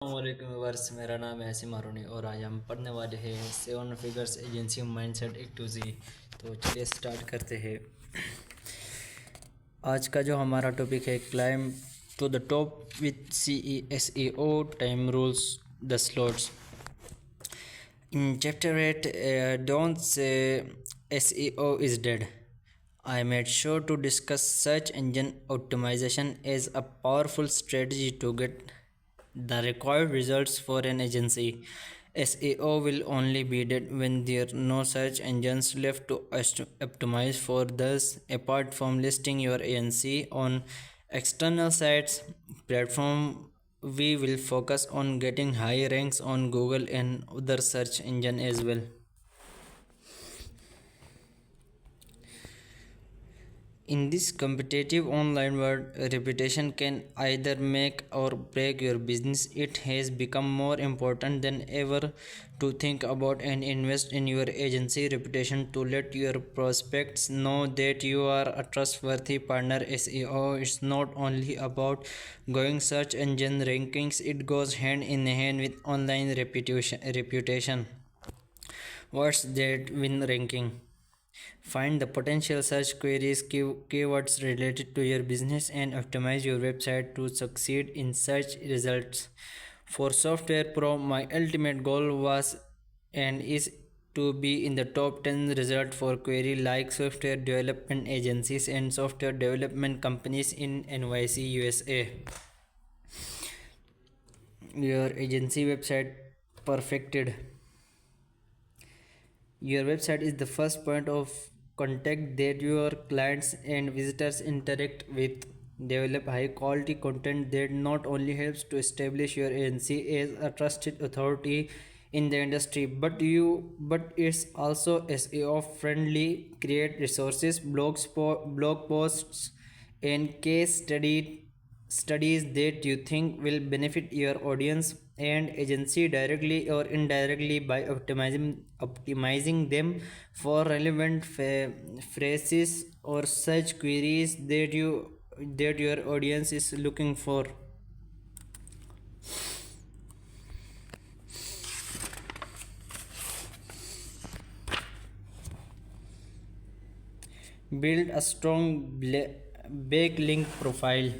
वर्ष मेरा नाम है हसीम मारूनी और आज हम पढ़ने वाले हैं सेवन फिगर्स एजेंसी माइंडसेट एक टू जी। तो चलिए स्टार्ट करते हैं। आज का जो हमारा टॉपिक है climb to the top with C E S E O time rules the slots. In chapter 8, don't say SEO is dead. I made sure to discuss search engine optimization as a powerful strategy to get the required results for an agency. SEO will only be dead when there are no search engines left to optimize for. Thus, apart from listing your agency on external sites, platform we will focus on getting high ranks on Google and other search engine as well. In this competitive online world, reputation can either make or break your business. It has become more important than ever to think about and invest in your agency reputation to let your prospects know that you are a trustworthy partner. SEO is not only about going search engine rankings, it goes hand in hand with online reputation. What's that win ranking? Find the potential search queries, keywords related to your business, and optimize your website to succeed in search results. For Software Pro, my ultimate goal was and is to be in the top 10 result for query like software development agencies and software development companies in NYC, USA. Your agency website perfected. Your website is the first point of contact that your clients and visitors interact with. Develop high quality content that not only helps to establish your agency as a trusted authority in the industry, but it's also SEO friendly. Create resources, blog posts, and studies that you think will benefit your audience and agency directly or indirectly by optimizing them for relevant phrases or search queries that your audience is looking for. Build a strong backlink profile.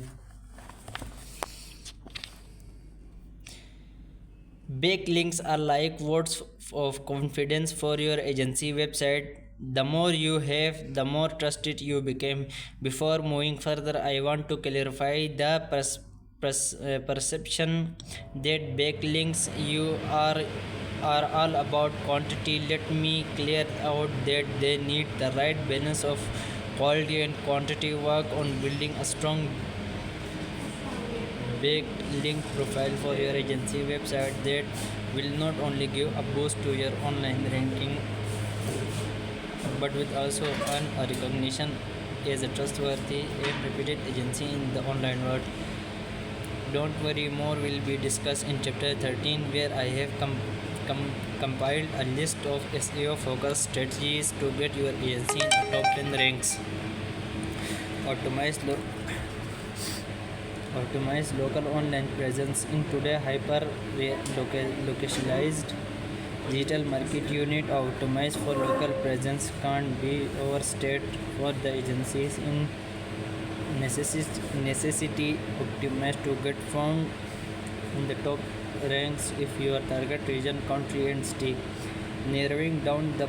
Backlinks are like votes of confidence for your agency website. The more you have, the more trusted you become. Before moving further, I want to clarify the perception that backlinks you are all about quantity. Let me clear out that they need the right balance of quality and quantity. Work on building a strong backlink profile for your agency website that will not only give a boost to your online ranking but will also earn a recognition as a trustworthy and reputed agency in the online world. Don't worry, more will be discussed in chapter 13 where I have compiled a list of SEO focused strategies to get your agency in the top 10 ranks. Optimize local online presence. In today hyper localized digital market, you need to optimize for local presence. Can't be overstated for the agencies in necessity optimize to get found in the top ranks if your target region, country and state. Narrowing down the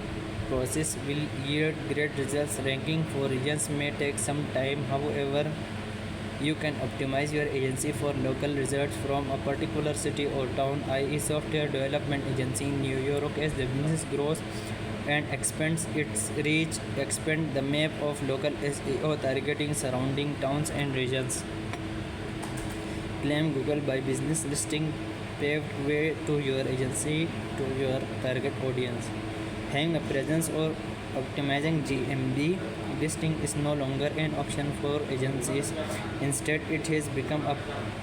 process will yield great results. Ranking for regions may take some time, however you can optimize your agency for local results from a particular city or town, i.e. software development agency in New York. As the business grows and expands its reach, expand the map of local SEO targeting surrounding towns and regions. Claim Google by business listing paved way to your agency to your target audience. Having a presence or optimizing GMB listing is no longer an option for agencies. Instead, it has become a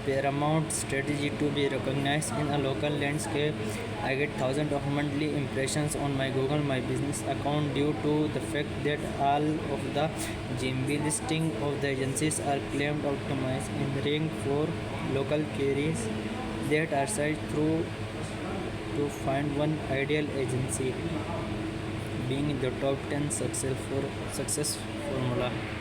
paramount strategy to be recognized in a local landscape. I get thousands of monthly impressions on my Google My Business account due to the fact that all of the GMB listing of the agencies are claimed optimized and ranked for local queries. that are searched through to find one ideal agency being in the top 10 success formula.